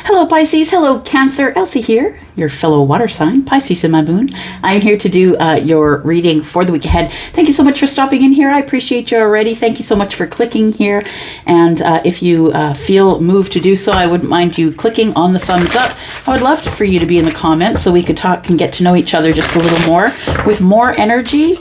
Hello Pisces, hello Cancer, Elsie here, your fellow water sign, Pisces in my moon. I'm here to do your reading for the week ahead. Thank you so much for stopping in here. I appreciate you already. Thank you so much for clicking here. And if you feel moved to do so, I wouldn't mind you clicking on the thumbs up. I would love for you to be in the comments so we could talk and get to know each other just a little more. With more energy,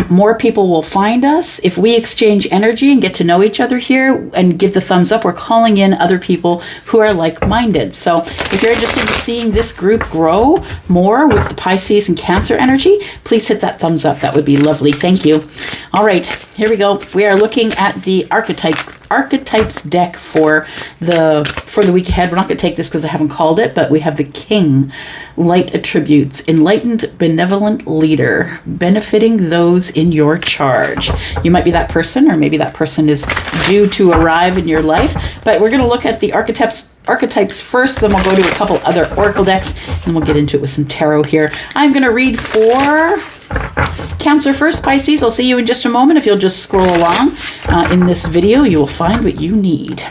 more people will find us. If we exchange energy and get to know each other here and give the thumbs up, we're calling in other people who are like-minded. So if you're interested in seeing this group grow more with the Pisces and Cancer energy, please hit that thumbs up. That would be lovely. Thank you. All right, here we go. We are looking at the archetypes deck for the week ahead. We're not going to take this because I haven't called it, but we have the King, light attributes, enlightened, benevolent leader, benefiting those in your charge. You might be that person, or maybe that person is due to arrive in your life, but we're going to look at the archetypes first, then we'll go to a couple other oracle decks, and we'll get into it with some tarot here. I'm going to read for Cancer first, Pisces. I'll see you in just a moment. If you'll just scroll along in this video, you will find what you need.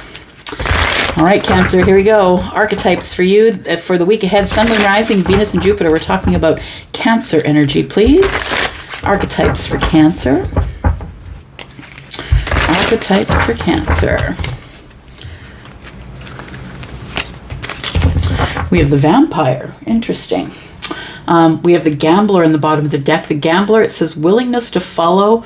All right, Cancer, here we go. Archetypes for you for the week ahead. Sun, Moon, Rising, Venus, and Jupiter. We're talking about Cancer energy, please. Archetypes for Cancer. Archetypes for Cancer. We have the Vampire. Interesting. We have the Gambler in the bottom of the deck. The Gambler, it says willingness to follow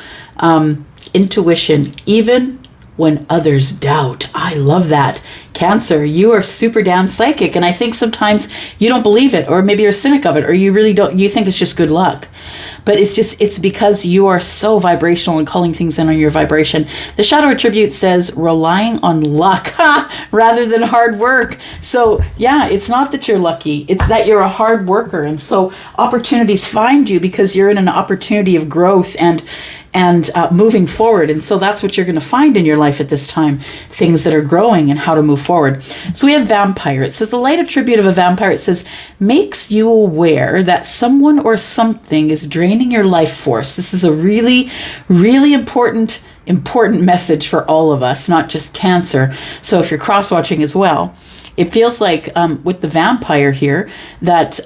intuition, even when others doubt. I love that. Cancer, you are super damn psychic, and I think sometimes you don't believe it, or maybe you're a cynic of it, or you really don't, you think it's just good luck. But it's because you are so vibrational and calling things in on your vibration. The Shadow attribute says relying on luck rather than hard work. So yeah, it's not that you're lucky, it's that you're a hard worker. And so opportunities find you because you're in an opportunity of growth and moving forward. And so that's what you're going to find in your life at this time, things that are growing and how to move forward. So we have Vampire. It says the light attribute of a vampire, it says, makes you aware that someone or something is draining your life force. This is a really, really important message for all of us, not just Cancer. So if you're cross-watching as well, it feels like with the Vampire here that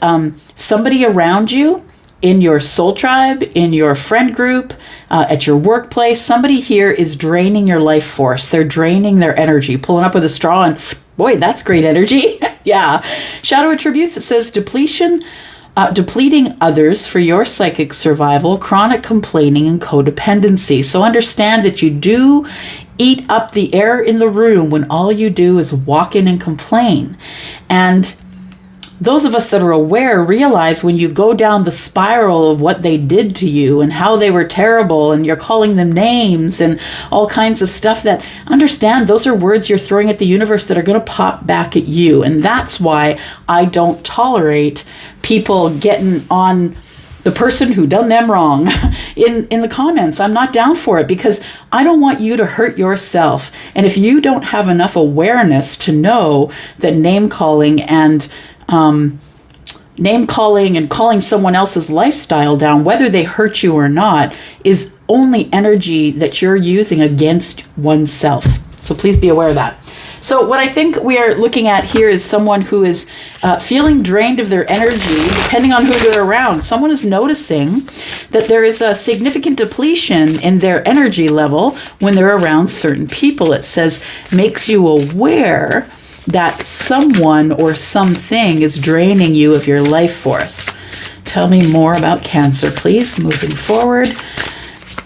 somebody around you, in your soul tribe, in your friend group, at your workplace, somebody here is draining your life force. They're draining their energy, pulling up with a straw, and boy, that's great energy. Yeah. Shadow attributes, it says depleting others for your psychic survival, chronic complaining, and codependency. So understand that you do eat up the air in the room when all you do is walk in and complain. And those of us that are aware realize when you go down the spiral of what they did to you and how they were terrible and you're calling them names and all kinds of stuff, that understand those are words you're throwing at the universe that are going to pop back at you. And that's why I don't tolerate people getting on the person who done them wrong in the comments. I'm not down for it because I don't want you to hurt yourself. And if you don't have enough awareness to know that name calling and calling someone else's lifestyle down, whether they hurt you or not, is only energy that you're using against oneself. So please be aware of that. So what I think we are looking at here is someone who is feeling drained of their energy, depending on who they're around. Someone is noticing that there is a significant depletion in their energy level when they're around certain people. It says, makes you aware that someone or something is draining you of your life force. Tell me more about Cancer, please. Moving forward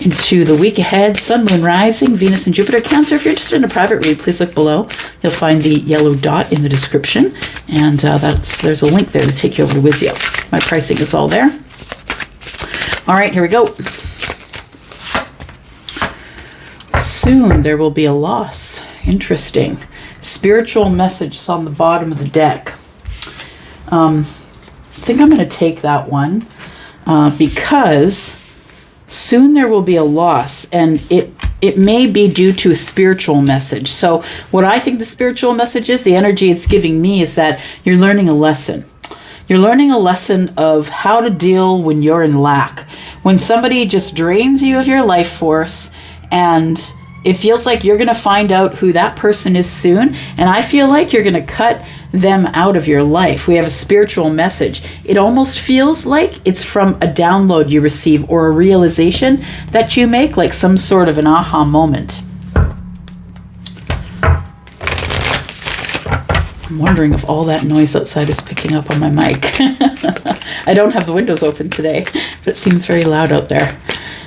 into the week ahead, Sun, Moon, Rising, Venus, and Jupiter. Cancer, if you're interested in a private read, please look below. You'll find the yellow dot in the description, and there's a link there to take you over to Wizio. My pricing is all there. All right, here we go. Soon there will be a loss. Interesting. Spiritual message is on the bottom of the deck. I think I'm going to take that one because soon there will be a loss, and it may be due to a spiritual message. So what I think the spiritual message is, the energy it's giving me, is that you're learning a lesson. You're learning a lesson of how to deal when you're in lack. When somebody just drains you of your life force and it feels like you're going to find out who that person is soon. And I feel like you're going to cut them out of your life. We have a spiritual message. It almost feels like it's from a download you receive or a realization that you make, like some sort of an aha moment. I'm wondering if all that noise outside is picking up on my mic. I don't have the windows open today, but it seems very loud out there.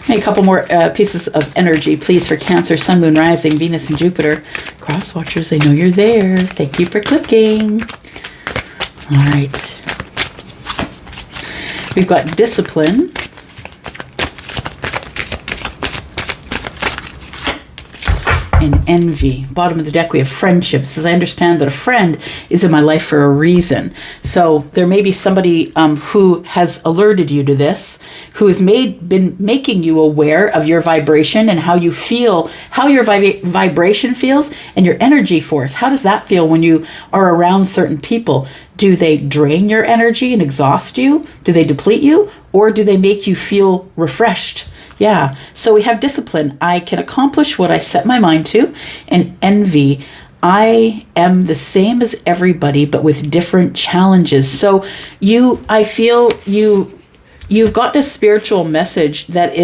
A couple more pieces of energy, please, for Cancer, Sun, Moon, Rising, Venus, and Jupiter. Cross watchers, I know you're there. Thank you for clicking. All right. We've got discipline. And envy. Bottom of the deck, we have friendships. As I understand that a friend is in my life for a reason. So there may be somebody who has alerted you to this, who has been making you aware of your vibration and how you feel, how your vibration feels, and your energy force. How does that feel when you are around certain people? Do they drain your energy and exhaust you? Do they deplete you? Or do they make you feel refreshed? Yeah, so we have discipline. I can accomplish what I set my mind to. And envy, I am the same as everybody, but with different challenges. So I feel you've got a spiritual message that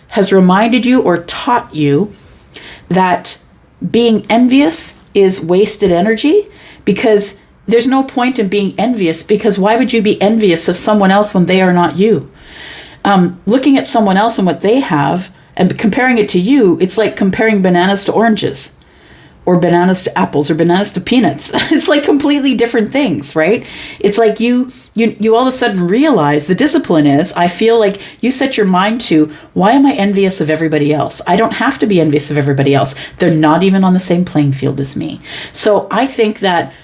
has reminded you or taught you that being envious is wasted energy, because there's no point in being envious, because why would you be envious of someone else when they are not you? Looking at someone else and what they have and comparing it to you, it's like comparing bananas to oranges, or bananas to apples, or bananas to peanuts. It's like completely different things, right? It's like you all of a sudden realize the discipline is, I feel like you set your mind to, why am I envious of everybody else? I don't have to be envious of everybody else. They're not even on the same playing field as me. So I think that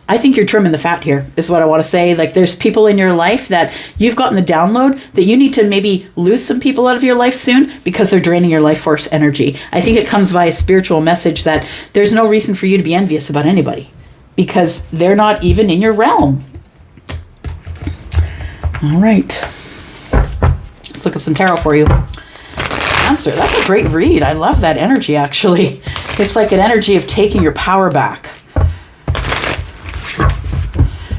I think you're trimming the fat here, is what I want to say. Like, there's people in your life that you've gotten the download that you need to maybe lose some people out of your life soon, because they're draining your life force energy. I think it comes via a spiritual message that there's no reason for you to be envious about anybody, because they're not even in your realm. All right. Let's look at some tarot for you. Cancer, that's a great read. I love that energy, actually. It's like an energy of taking your power back.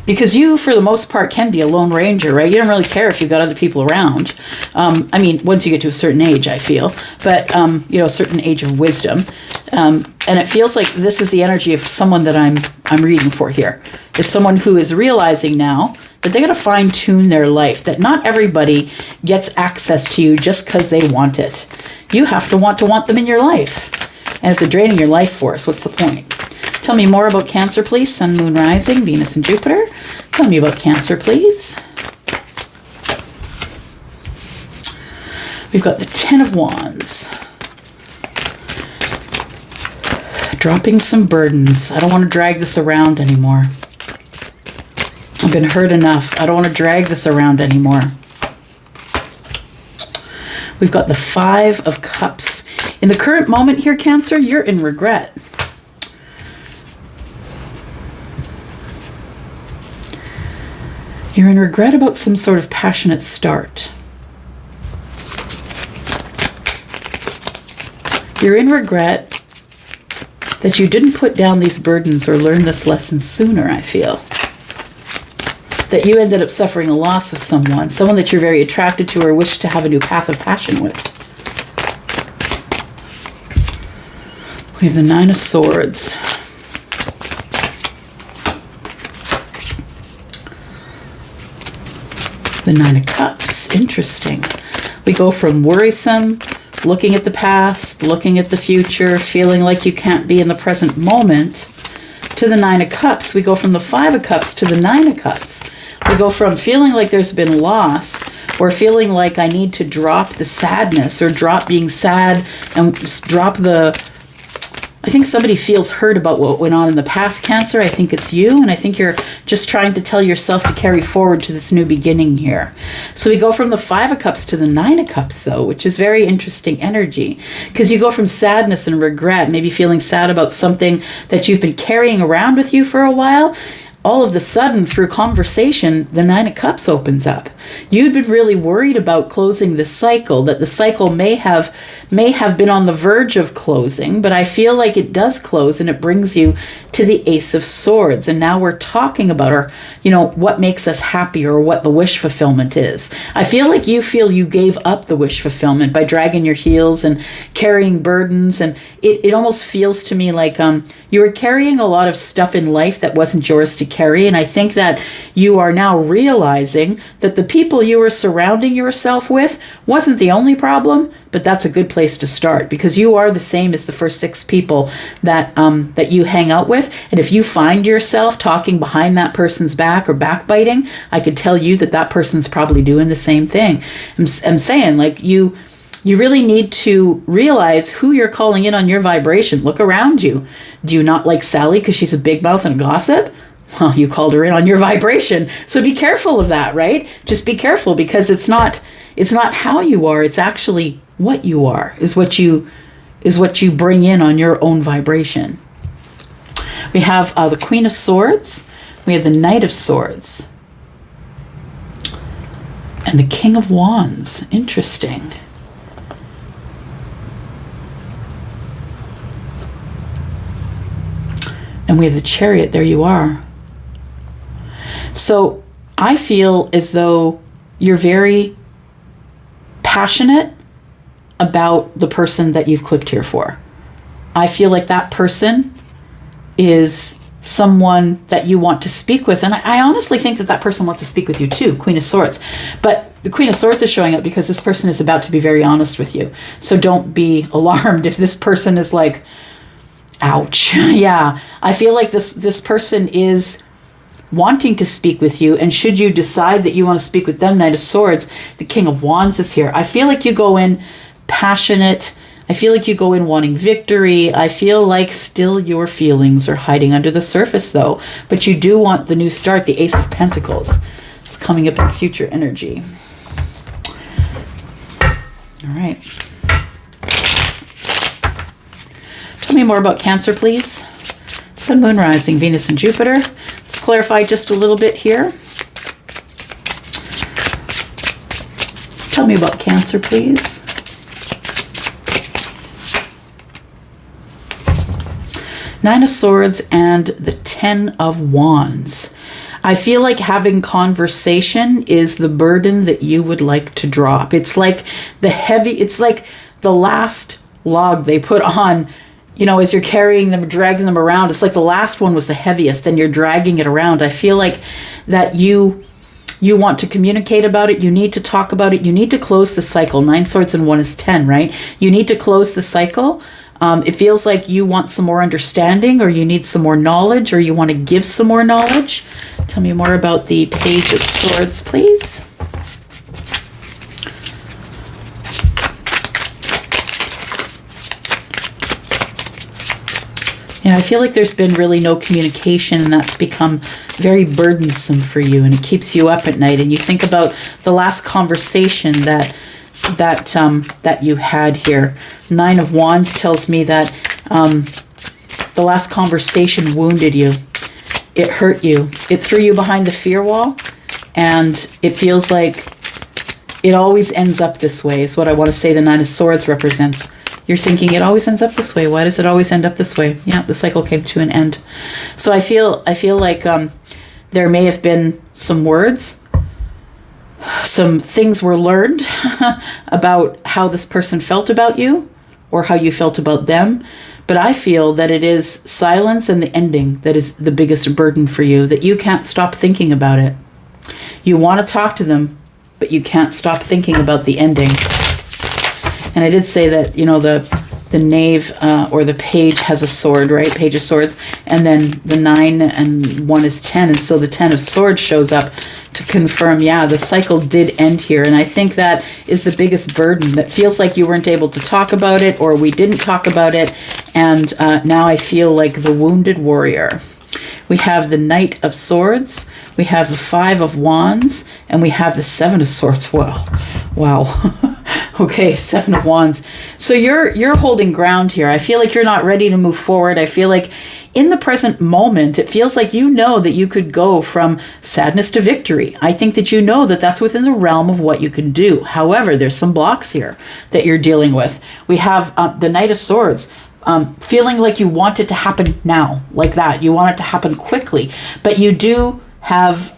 Because you, for the most part, can be a lone ranger, right? You don't really care if you've got other people around. I mean, once you get to a certain age, I feel. But, a certain age of wisdom. And it feels like this is the energy of someone that I'm reading for here. It's someone who is realizing now that they got to fine-tune their life. That not everybody gets access to you just because they want it. You have to want them in your life. And if they're draining your life force, what's the point? Tell me more about Cancer, please. Sun, Moon, Rising, Venus, and Jupiter. Tell me about Cancer, please. We've got the Ten of Wands. Dropping some burdens. I don't want to drag this around anymore. I've been hurt enough. I don't want to drag this around anymore. We've got the Five of Cups. In the current moment here, Cancer, you're in regret. You're in regret about some sort of passionate start. You're in regret that you didn't put down these burdens or learn this lesson sooner, I feel. That you ended up suffering a loss of someone that you're very attracted to or wish to have a new path of passion with. We have the Nine of Swords. The Nine of Cups. Interesting. We go from worrisome, looking at the past, looking at the future, feeling like you can't be in the present moment, to the Nine of Cups. We go from the Five of Cups to the Nine of Cups. We go from feeling like there's been loss, or feeling like I need to drop the sadness, or drop being sad, and just drop I think somebody feels hurt about what went on in the past, Cancer. I think it's you, and I think you're just trying to tell yourself to carry forward to this new beginning here. So we go from the Five of Cups to the Nine of Cups, though, which is very interesting energy, because you go from sadness and regret, maybe feeling sad about something that you've been carrying around with you for a while. all of the sudden, through conversation, the Nine of Cups opens up. You'd been really worried about closing the cycle, that the cycle may have been on the verge of closing, but I feel like it does close, and it brings you to the Ace of Swords. And now we're talking about what makes us happy, or what the wish fulfillment is. I feel like you gave up the wish fulfillment by dragging your heels and carrying burdens. And it almost feels to me like you were carrying a lot of stuff in life that wasn't yours to carry. And I think that you are now realizing that the people you were surrounding yourself with wasn't the only problem, but that's a good place to start, because you are the same as the first 6 people that you hang out with. And if you find yourself talking behind that person's back or backbiting, I could tell you that person's probably doing the same thing. I'm saying, like, you really need to realize who you're calling in on your vibration. Look around you. Do you not like Sally because she's a big mouth and a gossip? Well, you called her in on your vibration. So be careful of that, right? Just be careful, because it's not how you are. It's actually what you are, is what you bring in on your own vibration. We have the Queen of Swords. We have the Knight of Swords. And the King of Wands. Interesting. And we have the Chariot. There you are. So I feel as though you're very passionate about the person that you've clicked here for. I feel like that person is someone that you want to speak with. And I honestly think that person wants to speak with you too, Queen of Swords. But the Queen of Swords is showing up because this person is about to be very honest with you. So don't be alarmed if this person is like, ouch. Yeah, I feel like this person is wanting to speak with you, and should you decide that you want to speak with them, Knight of Swords, the King of Wands is here. I feel like you go in passionate. I feel like you go in wanting victory. I feel like still your feelings are hiding under the surface though, but you do want the new start, the Ace of Pentacles. It's coming up in future energy. All right. Tell me more about Cancer, please. Sun, Moon, Rising, Venus, and Jupiter. Let's clarify just a little bit here. Tell me about Cancer, please. Nine of Swords and the Ten of Wands. I feel like having conversation is the burden that you would like to drop. It's like it's like the last log they put on, as you're carrying them, dragging them around. It's like the last one was the heaviest and you're dragging it around. I feel like that you want to communicate about it. You need to talk about it. You need to close the cycle. 9 swords and 1 is 10, right? You need to close the cycle. It feels like you want some more understanding, or you need some more knowledge, or you want to give some more knowledge. Tell me more about the Page of Swords, please. Yeah, I feel like there's been really no communication, and that's become very burdensome for you, and it keeps you up at night. And you think about the last conversation that you had here. 9 of Wands tells me that the last conversation wounded you. It hurt you. It threw you behind the fear wall, and it feels like it always ends up this way, is what I want to say the 9 of Swords represents. You're thinking it always ends up this way. Why does it always end up this way? Yeah, the cycle came to an end. So I feel like there may have been some words, some things were learned about how this person felt about you or how you felt about them. But I feel that it is silence and the ending that is the biggest burden for you, that you can't stop thinking about it. You want to talk to them, but you can't stop thinking about the ending. And I did say that, the knave or the page has a sword, right? Page of Swords. And then the 9 and 1 is 10. And so the 10 of Swords shows up to confirm, yeah, the cycle did end here. And I think that is the biggest burden, that feels like you weren't able to talk about it, or we didn't talk about it. And now I feel like the wounded warrior. We have the Knight of Swords. We have the Five of Wands. And we have the Seven of Swords. Wow. Okay, Seven of Wands. So you're holding ground here. I feel like you're not ready to move forward. I feel like in the present moment, it feels like you know that you could go from sadness to victory. I think that you know that that's within the realm of what you can do. However, there's some blocks here that you're dealing with. We have the Knight of Swords. Feeling like you want it to happen now, like that. You want it to happen quickly, but you do have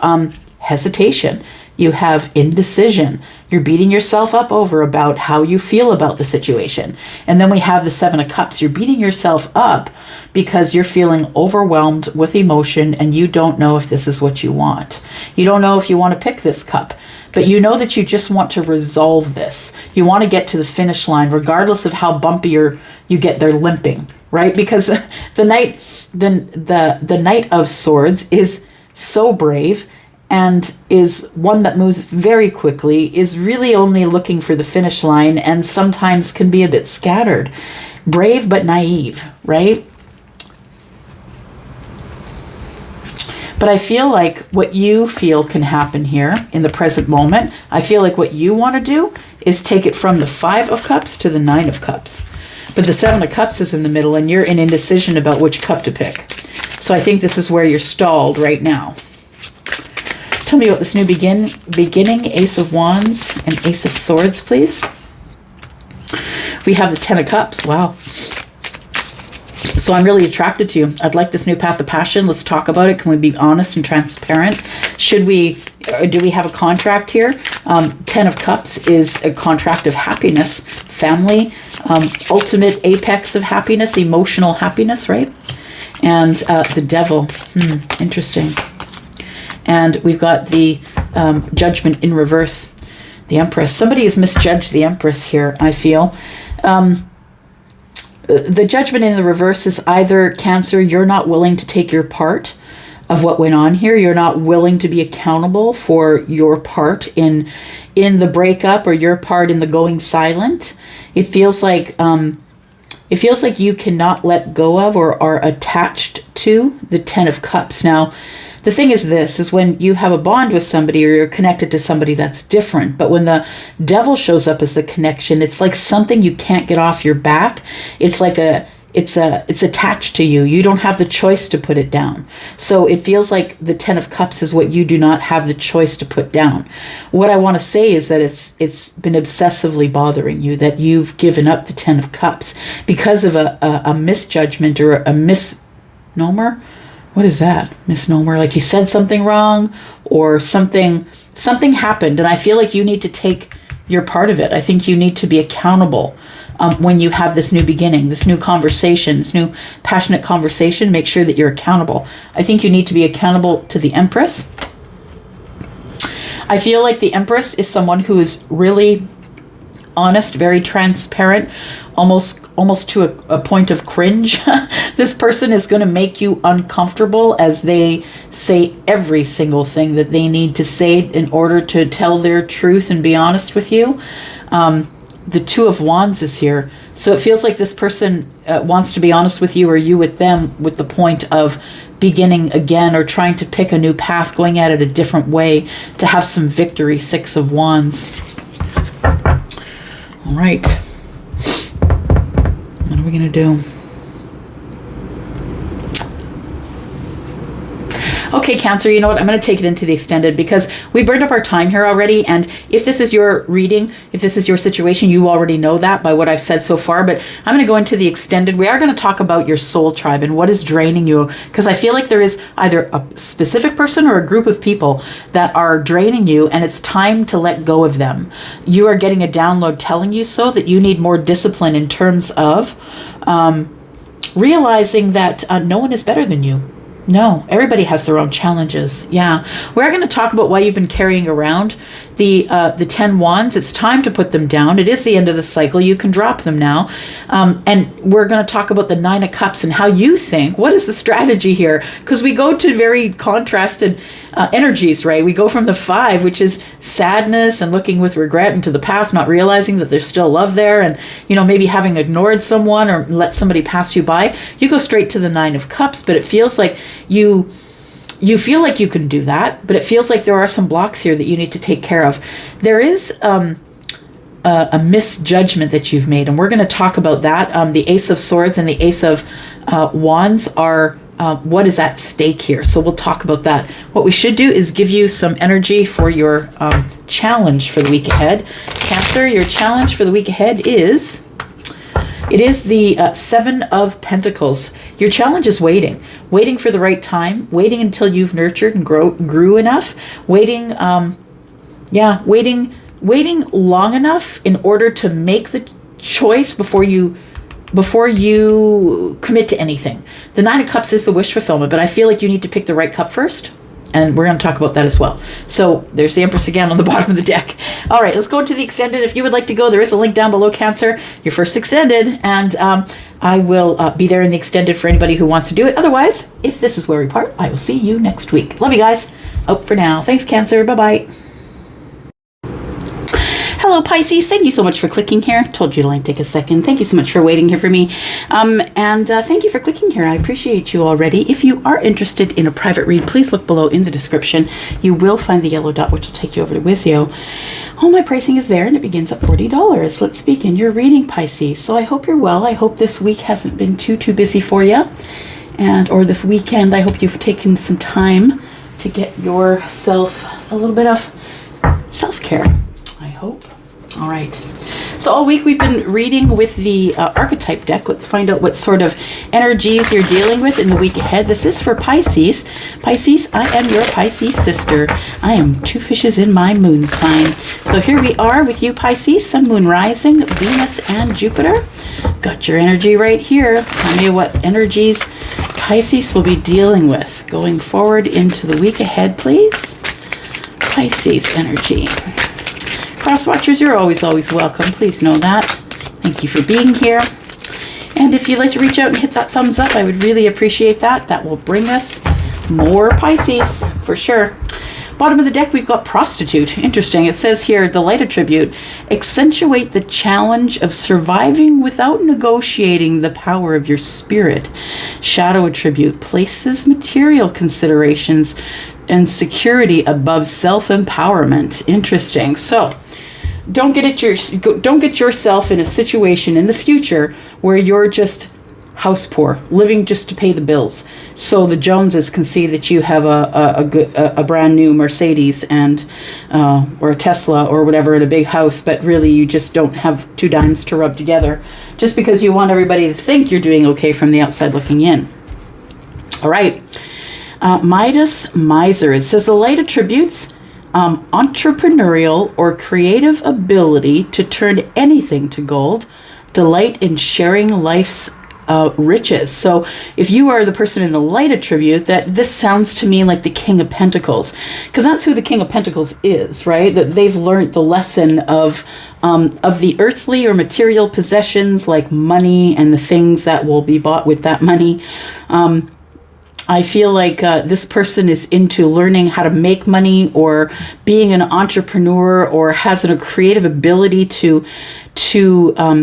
hesitation. You have indecision. You're beating yourself up over about how you feel about the situation. And then we have the Seven of Cups. You're beating yourself up because you're feeling overwhelmed with emotion and you don't know if this is what you want. You don't know if you want to pick this cup, but you know that you just want to resolve this. You want to get to the finish line, regardless of how bumpy you get there limping, right? Because the Knight of Swords is so brave and is one that moves very quickly, is really only looking for the finish line, and sometimes can be a bit scattered. Brave but naive, right? But I feel like what you feel can happen here in the present moment, I feel like what you want to do is take it from the Five of Cups to the Nine of Cups. But the Seven of Cups is in the middle and you're in indecision about which cup to pick. So I think this is where you're stalled right now. Tell me about this new beginning, Ace of Wands and Ace of Swords, please. We have the Ten of Cups. Wow. So I'm really attracted to you. I'd like this new path of passion. Let's talk about it. Can we be honest and transparent? Do we have a contract here? Ten of Cups is a contract of happiness, family, ultimate apex of happiness, emotional happiness, right? And the Devil. Interesting. And we've got the Judgment in reverse, the Empress. Somebody has misjudged the Empress here, I feel. The Judgment in the reverse is either, Cancer, you're not willing to take your part of what went on here. You're not willing to be accountable for your part in the breakup or your part in the going silent. It feels like you cannot let go of or are attached to the Ten of Cups. Now, the thing is this, is when you have a bond with somebody or you're connected to somebody, that's different. But when the Devil shows up as the connection, it's like something you can't get off your back. It's like it's attached to you. You don't have the choice to put it down. So it feels like the Ten of Cups is what you do not have the choice to put down. What I want to say is that it's been obsessively bothering you, that you've given up the Ten of Cups because of a misjudgment or a misnomer. What is that? Misnomer? Like you said something wrong or something happened, and I feel like you need to take your part of it. I think you need to be accountable when you have this new beginning, this new conversation, this new passionate conversation. Make sure that you're accountable. I think you need to be accountable to the Empress. I feel like the Empress is someone who is really honest, very transparent, almost to a point of cringe. This person is going to make you uncomfortable as they say every single thing that they need to say in order to tell their truth and be honest with you. The Two of Wands is here. So it feels like this person wants to be honest with you or you with them, with the point of beginning again or trying to pick a new path, going at it a different way to have some victory. Six of Wands. All right. What are we going to do? Okay, Cancer, you know what? I'm going to take it into the extended because we burned up our time here already. And if this is your reading, if this is your situation, you already know that by what I've said so far. But I'm going to go into the extended. We are going to talk about your soul tribe and what is draining you, because I feel like there is either a specific person or a group of people that are draining you, and it's time to let go of them. You are getting a download telling you so, that you need more discipline in terms of realizing that no one is better than you. No, everybody has their own challenges. Yeah. We're going to talk about why you've been carrying around the 10 wands. It's time to put them down. It is the end of the cycle. You can drop them now. And we're going to talk about the 9 of cups and how you think, what is the strategy here? Because we go to very contrasted energies, right? We go from the 5, which is sadness and looking with regret into the past, not realizing that there's still love there, and maybe having ignored someone or let somebody pass you by. You go straight to the 9 of cups, but it feels like you you feel like you can do that, but it feels like there are some blocks here that you need to take care of. There is a misjudgment that you've made, and we're going to talk about that. The Ace of Swords and the Ace of Wands are what is at stake here. So we'll talk about that. What we should do is give you some energy for your challenge for the week ahead. Cancer, your challenge for the week ahead is... It is the Seven of Pentacles. Your challenge is waiting for the right time, waiting until you've nurtured and grew enough, waiting long enough in order to make the choice before you commit to anything. The Nine of Cups is the wish fulfillment, but I feel like you need to pick the right cup first. And we're going to talk about that as well. So there's the Empress again on the bottom of the deck. All right, let's go into the extended. If you would like to go, there is a link down below, Cancer, your first extended. And I will be there in the extended for anybody who wants to do it. Otherwise, if this is where we part, I will see you next week. Love you guys. Out for now. Thanks, Cancer. Bye-bye. Hello, Pisces. Thank you so much for clicking here. Told you to take a second. Thank you so much for waiting here for me. And thank you for clicking here. I appreciate you already. If you are interested in a private read, please look below in the description. You will find the yellow dot, which will take you over to Wizio. All my pricing is there, and it begins at $40. Let's begin your reading, Pisces. So I hope you're well. I hope this week hasn't been too busy for you. Or this weekend, I hope you've taken some time to get yourself a little bit of self-care. I hope. All right. So all week we've been reading with the archetype deck. Let's find out what sort of energies you're dealing with in the week ahead. This is for Pisces. Pisces, I am your Pisces sister. I am two fishes in my moon sign. So here we are with you, Pisces, Sun, Moon, Rising, Venus, and Jupiter. Got your energy right here. Tell me what energies Pisces will be dealing with going forward into the week ahead, please. Pisces energy. Cross watchers, you're always welcome. Please know that. Thank you for being here. And if you'd like to reach out and hit that thumbs up, I would really appreciate that. That will bring us more Pisces, for sure. Bottom of the deck, we've got Prostitute. Interesting. It says here, the light attribute, accentuate the challenge of surviving without negotiating the power of your spirit. Shadow attribute, places material considerations and security above self-empowerment. Interesting. So don't get yourself in a situation in the future where you're just house poor, living just to pay the bills. So the Joneses can see that you have a brand new Mercedes and or a Tesla or whatever in a big house, but really you just don't have two dimes to rub together, just because you want everybody to think you're doing okay from the outside looking in. All right. Midas, Miser. It says the light attributes entrepreneurial or creative ability to turn anything to gold, delight in sharing life's riches. So if you are the person in the light attribute, that this sounds to me like the King of Pentacles, because that's who the King of Pentacles is, right? That they've learned the lesson of the earthly or material possessions like money and the things that will be bought with that money. I feel like this person is into learning how to make money or being an entrepreneur or has a creative ability to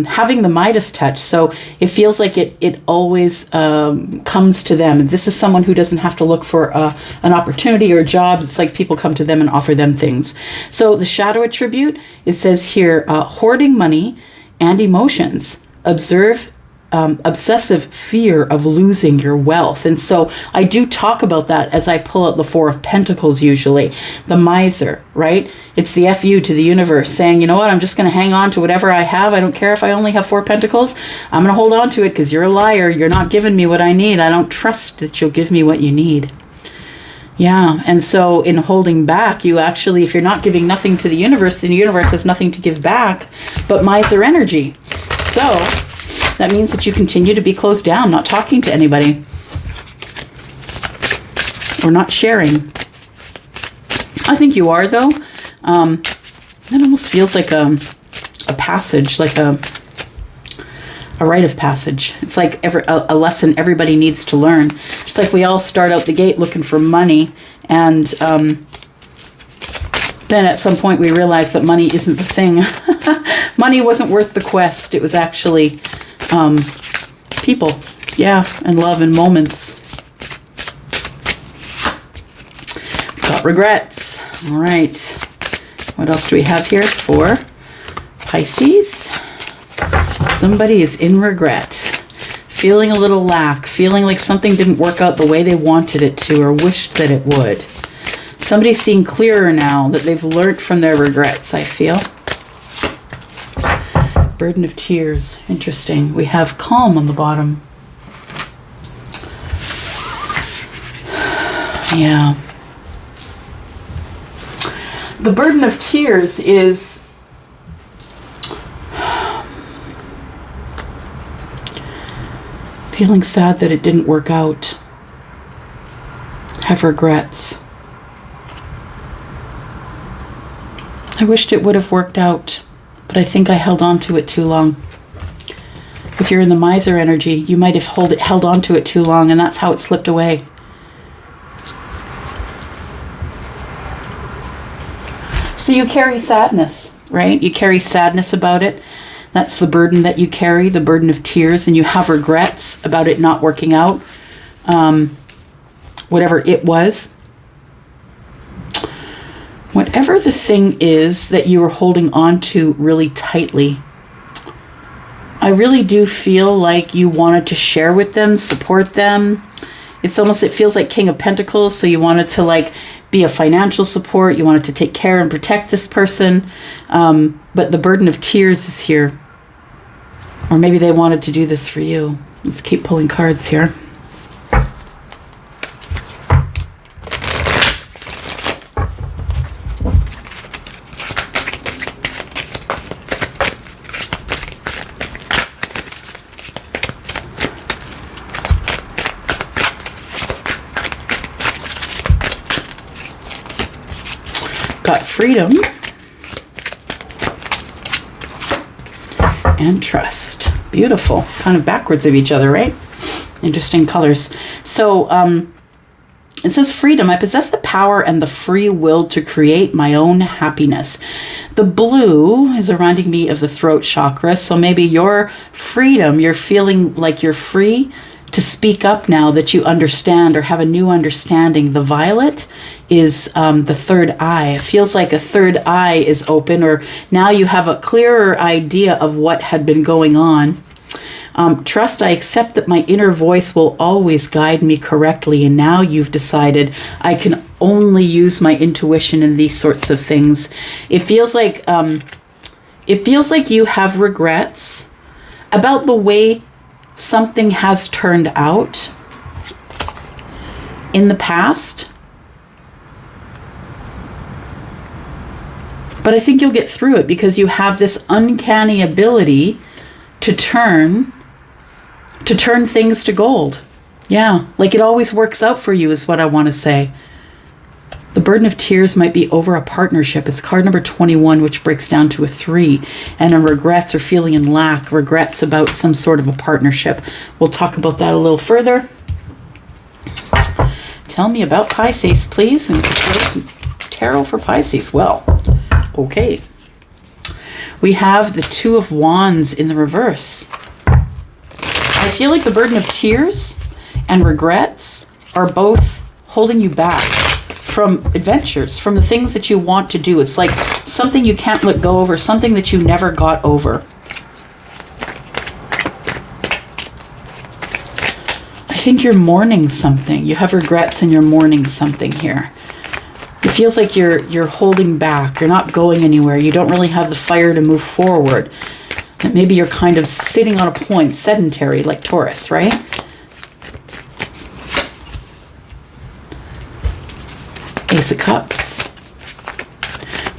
having the Midas touch. So it feels like it always comes to them. This is someone who doesn't have to look for an opportunity or a job. It's like people come to them and offer them things. So the shadow attribute, it says here, hoarding money and emotions. Observe obsessive fear of losing your wealth. And so I do talk about that as I pull out the Four of Pentacles usually. The miser, right? It's the FU to the universe saying, you know what, I'm just going to hang on to whatever I have. I don't care if I only have 4 pentacles. I'm going to hold on to it because you're a liar. You're not giving me what I need. I don't trust that you'll give me what you need. Yeah, and so in holding back, you actually, if you're not giving nothing to the universe, then the universe has nothing to give back but miser energy. So that means that you continue to be closed down, not talking to anybody, or not sharing. I think you are, though. It almost feels like a passage, like a rite of passage. It's like a lesson everybody needs to learn. It's like we all start out the gate looking for money, and then at some point we realize that money isn't the thing. Money wasn't worth the quest. It was actually people, yeah, and love and moments. got regrets. All right. What else do we have here for Pisces? Somebody is in regret, feeling a little lack, feeling like something didn't work out the way they wanted it to or wished that it would. Somebody's seeing clearer now that they've learned from their regrets, I feel. Burden of tears. Interesting. We have calm on the bottom. Yeah. The burden of tears is feeling sad that it didn't work out. Have regrets. I wished it would have worked out, but I think I held on to it too long. If you're in the miser energy, you might have held on to it too long, and that's how it slipped away. So you carry sadness, right? You carry sadness about it. That's the burden that you carry, the burden of tears, and you have regrets about it not working out, whatever it was. Whatever the thing is that you were holding on to really tightly, I really do feel like you wanted to share with them, support them. It feels like King of Pentacles, so you wanted to like be a financial support. You wanted to take care and protect this person. But the burden of tears is here. Or maybe they wanted to do this for you. Let's keep pulling cards here. Got freedom and trust. Beautiful. Kind of backwards of each other, right? Interesting colors. So it says freedom. I possess the power and the free will to create my own happiness. The blue is reminding me of the throat chakra. So maybe your freedom, you're feeling like you're free to speak up now that you understand or have a new understanding. The violet is the third eye. It feels like a third eye is open, or now you have a clearer idea of what had been going on. Trust, I accept that my inner voice will always guide me correctly, and now you've decided I can only use my intuition in these sorts of things. It feels like you have regrets about the way something has turned out in the past. But I think you'll get through it because you have this uncanny ability to turn things to gold. Yeah, like it always works out for you is what I want to say. The burden of tears might be over a partnership. It's card number 21, which breaks down to a 3. And in regrets or feeling in lack, regrets about some sort of a partnership. We'll talk about that a little further. Tell me about Pisces, please. And some tarot for Pisces. Well, okay. We have the Two of Wands in the reverse. I feel like the burden of tears and regrets are both holding you back from adventures, from the things that you want to do. It's like something you can't let go of, or something that you never got over. I think you're mourning something. You have regrets and you're mourning something here. It feels like you're holding back. You're not going anywhere. You don't really have the fire to move forward. And maybe you're kind of sitting on a point, sedentary, like Taurus, right? Ace of Cups.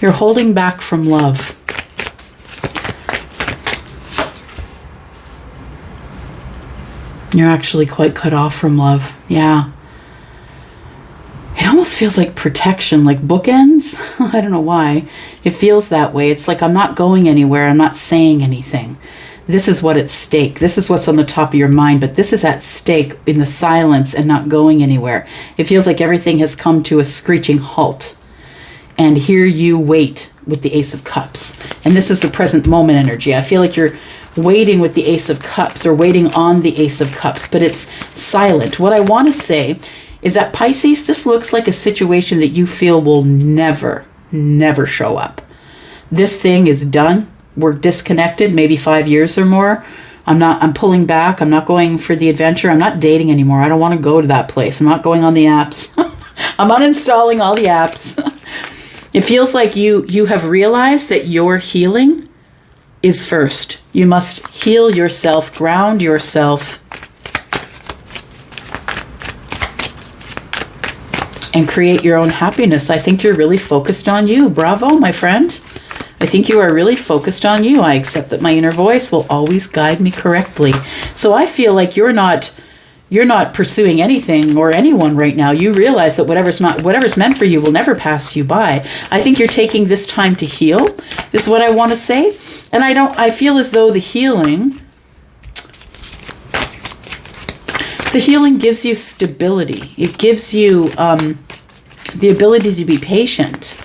You're holding back from love. You're actually quite cut off from love. Yeah. It almost feels like protection, like bookends. I don't know why. It feels that way. It's like I'm not going anywhere. I'm not saying anything. This is what at stake. This is what's on the top of your mind, but this is at stake in the silence and not going anywhere. It feels like everything has come to a screeching halt. And here you wait with the Ace of Cups. And this is the present moment energy. I feel like you're waiting with the Ace of Cups or waiting on the Ace of Cups, but it's silent. What I want to say is that Pisces, this looks like a situation that you feel will never, never show up. This thing is done. We're disconnected, maybe 5 years or more. I'm pulling back. I'm not going for the adventure. I'm not dating anymore. I don't want to go to that place. I'm not going on the apps. I'm uninstalling all the apps. It feels like you have realized that your healing is first. You must heal yourself, ground yourself, and create your own happiness. I think you're really focused on you. Bravo, my friend. I think you are really focused on you. I accept that my inner voice will always guide me correctly. So I feel like you're not pursuing anything or anyone right now. You realize that whatever's meant for you will never pass you by. I think you're taking this time to heal. This is what I want to say. And I feel as though the healing gives you stability. It gives you the ability to be patient.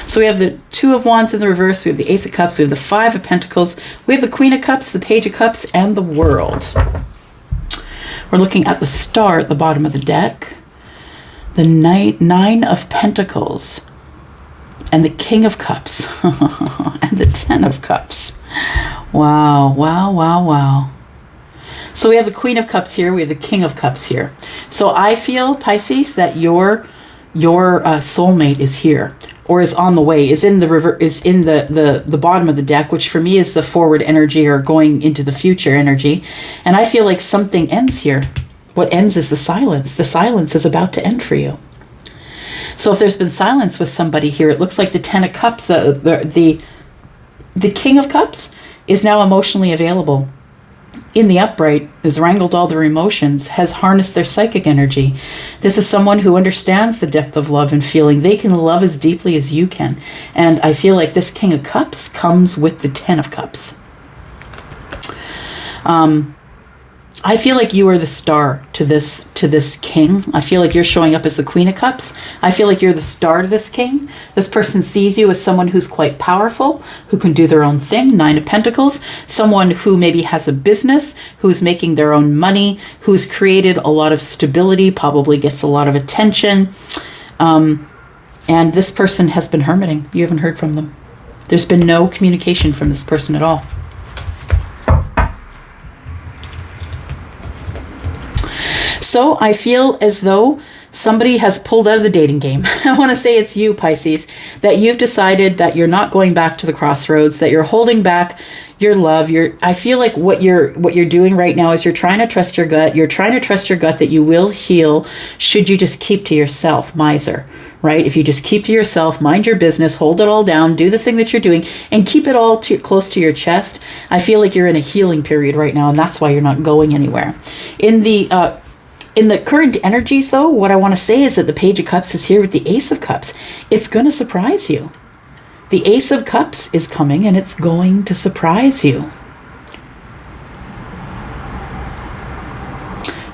So we have the Two of Wands in the reverse, we have the Ace of Cups, we have the Five of Pentacles, we have the Queen of Cups, the Page of Cups, and the World. We're looking at the Star at the bottom of the deck, the Nine of Pentacles, and the King of Cups, and the Ten of Cups. Wow, wow, wow, wow. So we have the Queen of Cups here, we have the King of Cups here. So I feel, Pisces, that your soulmate is here, or is on the way, is in the bottom of the deck, which for me is the forward energy or going into the future energy. And I feel like something ends here. What ends is the silence. The silence is about to end for you. So if there's been silence with somebody here, it looks like the Ten of Cups, the King of Cups is now emotionally available. In the upright, has wrangled all their emotions, has harnessed their psychic energy. This is someone who understands the depth of love and feeling. They can love as deeply as you can. And I feel like this King of Cups comes with the Ten of Cups. I feel like you are the star to this king. I feel like you're showing up as the Queen of Cups. I feel like you're the star to this king. This person sees you as someone who's quite powerful, who can do their own thing. Nine of Pentacles. Someone who maybe has a business, who's making their own money, who's created a lot of stability, probably gets a lot of attention. And this person has been hermiting. You haven't heard from them. There's been no communication from this person at all. So I feel as though somebody has pulled out of the dating game. I want to say it's you, Pisces, that you've decided that you're not going back to the crossroads, that you're holding back your love. I feel like what you're doing right now is you're trying to trust your gut. You're trying to trust your gut that you will heal should you just keep to yourself, miser, right? If you just keep to yourself, mind your business, hold it all down, do the thing that you're doing, and keep it all close to your chest. I feel like you're in a healing period right now, and that's why you're not going anywhere. In the current energies, though, what I want to say is that the Page of Cups is here with the Ace of Cups. It's going to surprise you. The Ace of Cups is coming, and it's going to surprise you.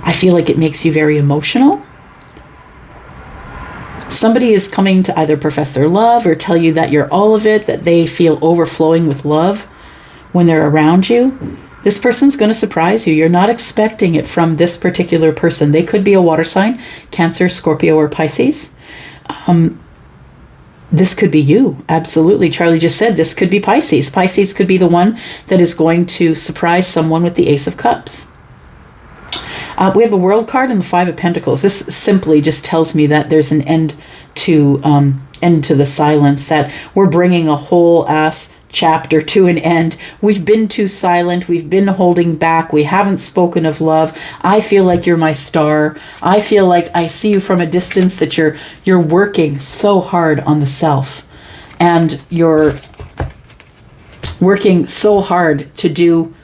I feel like it makes you very emotional. Somebody is coming to either profess their love or tell you that you're all of it, that they feel overflowing with love when they're around you. This person's going to surprise you. You're not expecting it from this particular person. They could be a water sign, Cancer, Scorpio, or Pisces. This could be you. Absolutely. Charlie just said this could be Pisces. Pisces could be the one that is going to surprise someone with the Ace of Cups. We have the World card and the Five of Pentacles. This simply just tells me that there's an end to the silence, that we're bringing a whole ass chapter to an end. We've been too silent. We've been holding back. We haven't spoken of love. I feel like you're my star. I feel like I see you from a distance, that you're working so hard on the self, and you're working so hard to do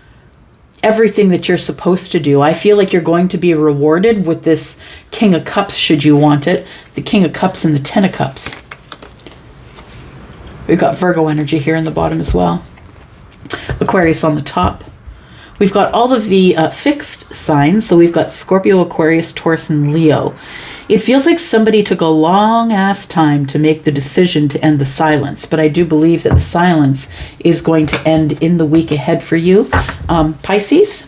everything that you're supposed to do. I feel like you're going to be rewarded with this King of Cups should you want it. The King of Cups and the Ten of Cups. We've got Virgo energy here in the bottom as well. Aquarius on the top. We've got all of the fixed signs. So we've got Scorpio, Aquarius, Taurus, and Leo. It feels like somebody took a long ass time to make the decision to end the silence. But I do believe that the silence is going to end in the week ahead for you. Pisces,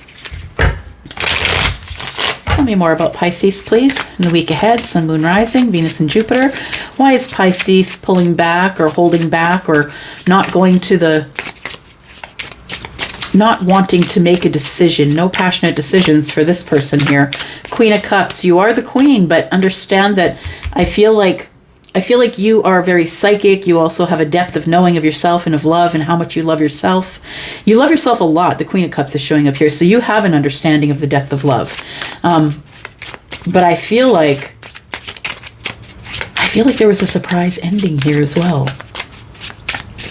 tell me more about Pisces, please. In the week ahead, Sun, Moon, Rising, Venus and Jupiter. Why is Pisces pulling back or holding back or not going to not wanting to make a decision? No passionate decisions for this person here. Queen of Cups, you are the queen, but understand that I feel like you are very psychic. You also have a depth of knowing of yourself and of love and how much you love yourself. You love yourself a lot. The Queen of Cups is showing up here. So you have an understanding of the depth of love. But I feel like there was a surprise ending here as well.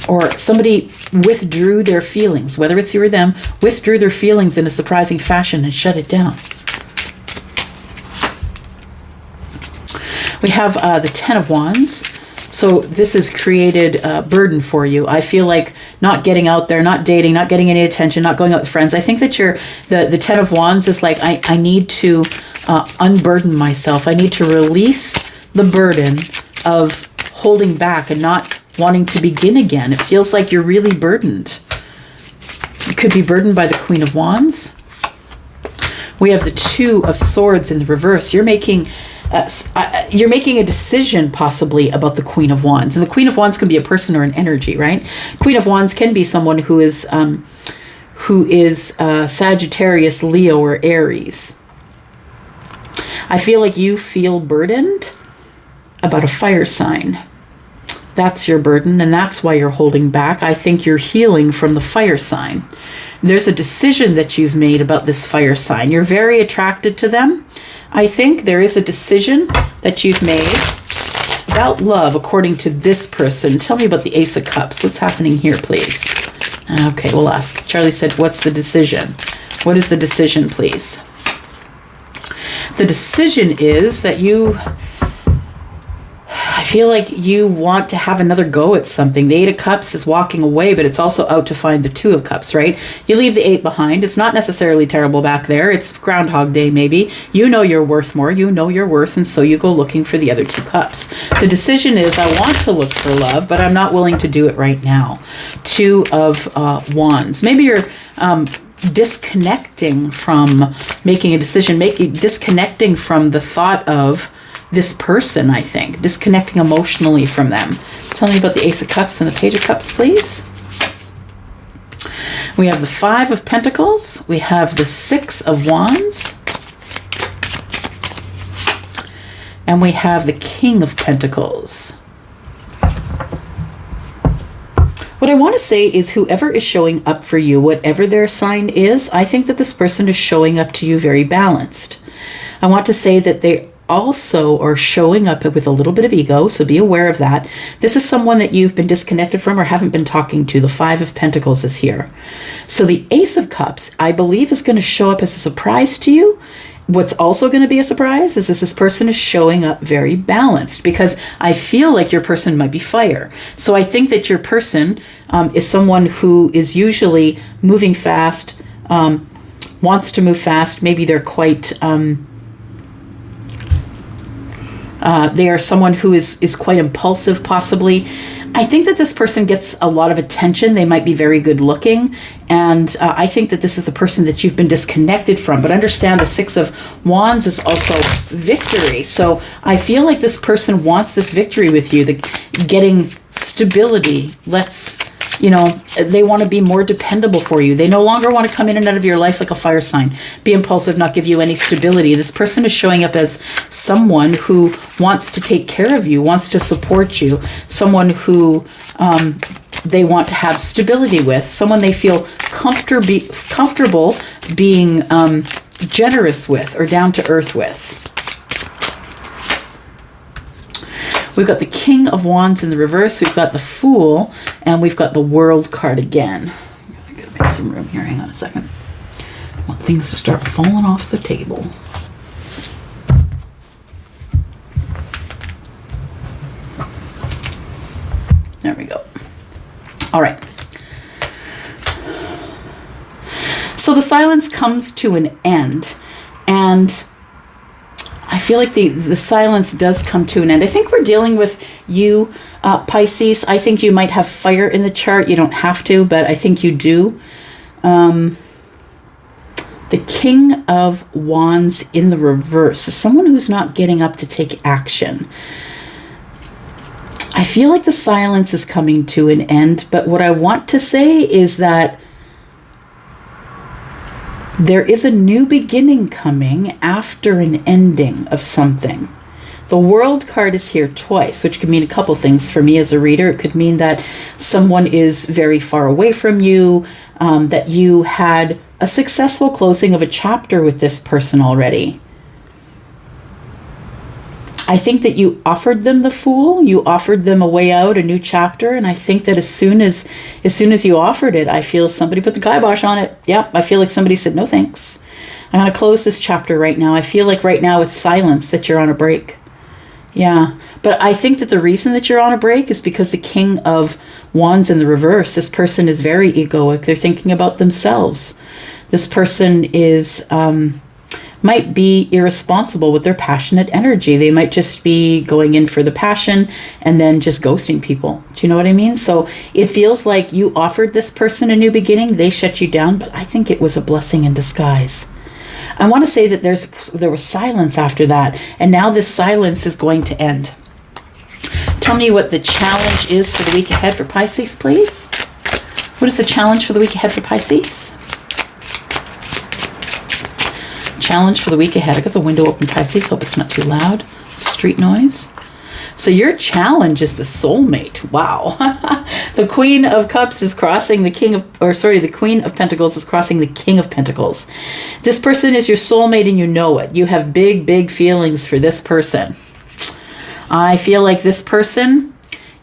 Or somebody withdrew their feelings, whether it's you or them, withdrew their feelings in a surprising fashion and shut it down. We have the Ten of Wands. So this has created a burden for you. I feel like not getting out there, not dating, not getting any attention, not going out with friends. I think that the Ten of Wands is like, I need to unburden myself. I need to release the burden of holding back and not wanting to begin again. It feels like you're really burdened. You could be burdened by the Queen of Wands. We have the Two of Swords in the reverse. You're making a decision possibly about the Queen of Wands. And the Queen of Wands can be a person or an energy, right? Queen of Wands can be someone who is Sagittarius, Leo, or Aries. I feel like you feel burdened about a fire sign. That's your burden, and that's why you're holding back. I think you're healing from the fire sign. There's a decision that you've made about this fire sign. You're very attracted to them. I think there is a decision that you've made about love, according to this person. Tell me about the Ace of Cups. What's happening here, please? Okay, we'll ask. Charlie said, what's the decision? What is the decision, please? The decision is that I feel like you want to have another go at something. The Eight of Cups is walking away, but it's also out to find the Two of Cups, right? You leave the Eight behind. It's not necessarily terrible back there. It's Groundhog Day, maybe. You know you're worth more. You know your worth, and so you go looking for the other Two Cups. The decision is, I want to look for love, but I'm not willing to do it right now. Two of Wands. Maybe you're disconnecting from making a decision, disconnecting from the thought of this person, I think. Disconnecting emotionally from them. Tell me about the Ace of Cups and the Page of Cups, please. We have the Five of Pentacles. We have the Six of Wands. And we have the King of Pentacles. What I want to say is whoever is showing up for you, whatever their sign is, I think that this person is showing up to you very balanced. I want to say that they also are showing up with a little bit of ego, so be aware of that. This is someone that you've been disconnected from or haven't been talking to. The Five of Pentacles is here. So the Ace of Cups, I believe, is going to show up as a surprise to you. What's also going to be a surprise is this person is showing up very balanced, because I feel like your person might be fire. So I think that your person is someone who is usually moving fast, wants to move fast. Maybe they're quite... they are someone who is quite impulsive, possibly. I think that this person gets a lot of attention. They might be very good looking. And I think that this is the person that you've been disconnected from. But understand the Six of Wands is also victory. So I feel like this person wants this victory with you, getting stability. They want to be more dependable for you. They no longer want to come in and out of your life like a fire sign, be impulsive, not give you any stability. This person is showing up as someone who wants to take care of you, wants to support you, someone who they want to have stability with, someone they feel comfortable being generous with or down to earth with. We've got the King of Wands in the reverse. We've got the Fool, and we've got the World card again. I'm going to make some room here. Hang on a second. I want things to start falling off the table. There we go. All right. So the silence comes to an end, and I feel like the silence does come to an end. I think we're dealing with you, Pisces. I think you might have fire in the chart. You don't have to, but I think you do. The The King of Wands in the reverse is someone who's not getting up to take action. I feel like the silence is coming to an end, but what I want to say is that there is a new beginning coming after an ending of something. The World card is here twice, which could mean a couple things for me as a reader. It could mean that someone is very far away from you, that you had a successful closing of a chapter with this person already. I think that you offered them the Fool, you offered them a way out, a new chapter, and I think that as soon as you offered it, I feel somebody put the kibosh on it. Yep, I feel like somebody said, no thanks. I'm going to close this chapter right now. I feel like right now it's silence that you're on a break. Yeah, but I think that the reason that you're on a break is because the King of Wands in the reverse, this person is very egoic. They're thinking about themselves. This person is... might be irresponsible with their passionate energy. They might just be going in for the passion and then just ghosting people. Do you know what I mean? So it feels like you offered this person a new beginning. They shut you down, but I think it was a blessing in disguise. I want to say that there was silence after that, and now this silence is going to end. Tell me what the challenge is for the week ahead for Pisces, please. What is the challenge for the week ahead for Pisces? Challenge for the week ahead. I got the window open, Pisces. Hope it's not too loud. Street noise. So your challenge is the soulmate. Wow. The Queen of Cups is crossing the the Queen of Pentacles is crossing the King of Pentacles. This person is your soulmate and you know it. You have big, big feelings for this person. I feel like this person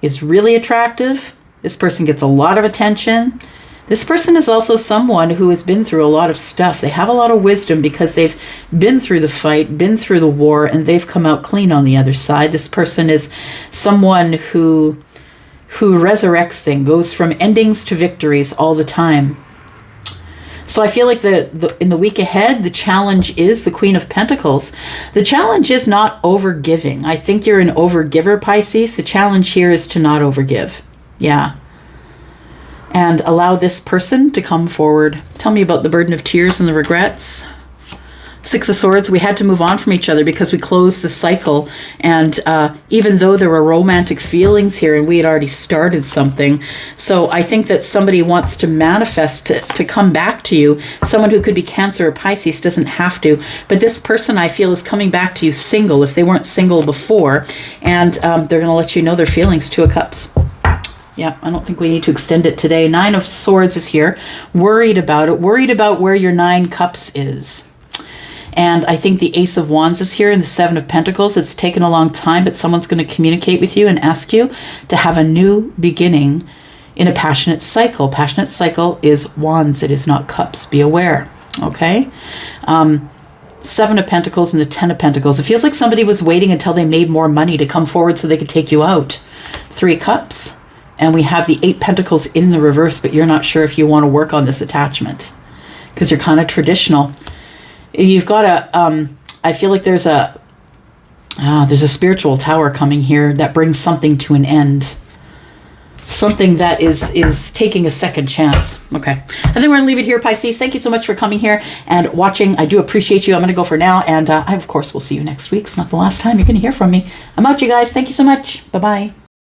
is really attractive. This person gets a lot of attention. This person is also someone who has been through a lot of stuff. They have a lot of wisdom because they've been through the fight, been through the war, and they've come out clean on the other side. This person is someone who resurrects things, goes from endings to victories all the time. So I feel like in the week ahead, the challenge is the Queen of Pentacles. The challenge is not overgiving. I think you're an overgiver, Pisces. The challenge here is to not overgive. Yeah. And allow this person to come forward. Tell me about the burden of tears and the regrets. Six of Swords, we had to move on from each other because we closed the cycle. And even though there were romantic feelings here and we had already started something. So I think that somebody wants to manifest to come back to you. Someone who could be Cancer or Pisces doesn't have to. But this person I feel is coming back to you single if they weren't single before. And they're going to let you know their feelings. Two of Cups. Yeah, I don't think we need to extend it today. Nine of Swords is here. Worried about it. Worried about where your Nine Cups is. And I think the Ace of Wands is here and the Seven of Pentacles. It's taken a long time, but someone's going to communicate with you and ask you to have a new beginning in a passionate cycle. Passionate cycle is Wands. It is not Cups. Be aware. Okay? Seven of Pentacles and the Ten of Pentacles. It feels like somebody was waiting until they made more money to come forward so they could take you out. Three Cups. And we have the Eight Pentacles in the reverse, but you're not sure if you want to work on this attachment because you're kind of traditional. You've got I feel like there's a spiritual tower coming here that brings something to an end. Something that is taking a second chance. Okay. I think we're going to leave it here, Pisces. Thank you so much for coming here and watching. I do appreciate you. I'm going to go for now. And I, of course, will see you next week. It's not the last time you're going to hear from me. I'm out, you guys. Thank you so much. Bye-bye.